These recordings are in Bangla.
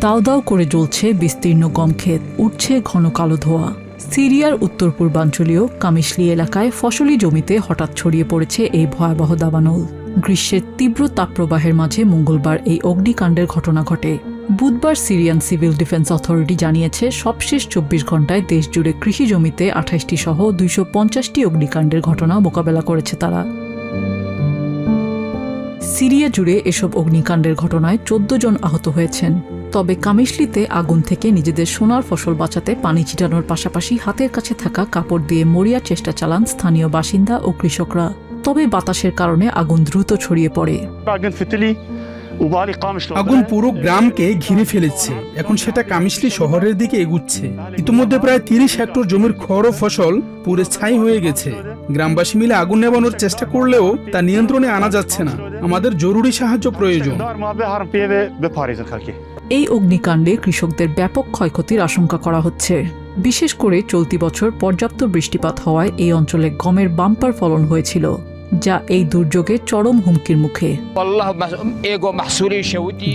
দাও দাও করে জ্বলছে বিস্তীর্ণ গমক্ষেত, উঠছে ঘন কালো ধোঁয়া। সিরিয়ার উত্তর পূর্বাঞ্চলীয় কামিশলি এলাকায় ফসলি জমিতে হঠাৎ ছড়িয়ে পড়েছে এই ভয়াবহ দাবানল। গ্রীষ্মের তীব্র তাপপ্রবাহের মাঝে মঙ্গলবার এই অগ্নিকাণ্ডের ঘটনা ঘটে। বুধবার সিরিয়ান সিভিল ডিফেন্স অথরিটি জানিয়েছে সবশেষ ২৪ ঘণ্টায় দেশ জুড়ে কৃষি জমিতে ২৮টি সহ ২৫০টি অগ্নিকাণ্ডের ঘটনা মোকাবেলা করেছে তারা। সিরিয়া জুড়ে এসব অগ্নিকাণ্ডের ঘটনায় ১৪ জন আহত হয়েছেন। তবে কামিশলিতে আগুন থেকে নিজেদের সোনার ফসল বাঁচাতে পানি ছিটানোর পাশাপাশি হাতের কাছে থাকা কাপড় দিয়ে মরিয়ার চেষ্টা চালান স্থানীয় বাসিন্দা ও কৃষকরা। তবে বাতাসের কারণে আগুন দ্রুত ছড়িয়ে পড়ে। আগুন পুরো গ্রামকে ঘিরে ফেলেছে। এখন সেটা কামিশলি শহরের দিকে এগুচ্ছে। ইতিমধ্যে প্রায় ৩০ হেক্টর জমির খড় ও ফসল পুড়ে ছাই হয়ে গেছে। গ্রামবাসী মিলে আগুন নেভানোর চেষ্টা করলেও তা নিয়ন্ত্রণে আনা যাচ্ছে না। আমাদের জরুরি সাহায্য প্রয়োজন। এই অগ্নিকাণ্ডে কৃষকদের ব্যাপক ক্ষয়ক্ষতির আশঙ্কা করা হচ্ছে। বিশেষ করে চলতি বছর পর্যাপ্ত বৃষ্টিপাত হওয়ায় এই অঞ্চলে গমের বাম্পার ফলন হয়েছিল, যা এই দুর্যোগে চরম হুমকির মুখে।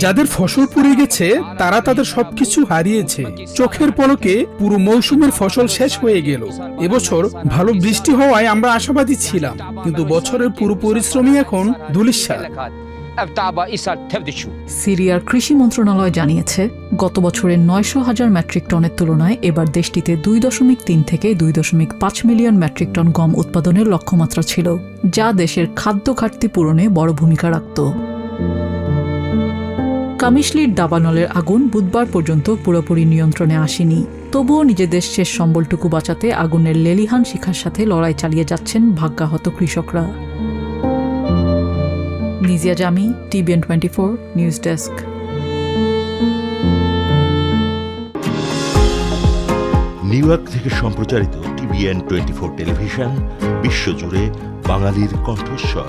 যাদের ফসল পুড়ে গেছে তারা তাদের সবকিছু হারিয়েছে। চোখের পলকে পুরো মৌসুমের ফসল শেষ হয়ে গেল। এবছর ভালো বৃষ্টি হওয়ায় আমরা আশাবাদী ছিলাম, কিন্তু বছরের পুরো পরিশ্রমই এখন ধূলিসাৎ। সিরিয়ার কৃষি মন্ত্রণালয় জানিয়েছে গত বছরের ৯০০,০০০ মেট্রিক টনের তুলনায় এবার দেশটিতে ২.৩ থেকে ২.৫ মিলিয়ন মেট্রিক টন গম উৎপাদনের লক্ষ্যমাত্রা ছিল, যা দেশের খাদ্য ঘাটতি পূরণে বড় ভূমিকা রাখত। কামিশলির দাবানলের আগুন বুধবার পর্যন্ত পুরোপুরি নিয়ন্ত্রণে আসেনি। তবুও নিজেদের শেষ সম্বলটুকু বাঁচাতে আগুনের লেলিহান শিখার সাথে লড়াই চালিয়ে যাচ্ছেন ভাগ্যাহত কৃষকরা। নিজিয়া জামি, TVN 24 news desk. New York থেকে সম্প্রচারিত TVN 24 টেলিভিশন বিশ্বজুড়ে বাঙালির কণ্ঠস্বর।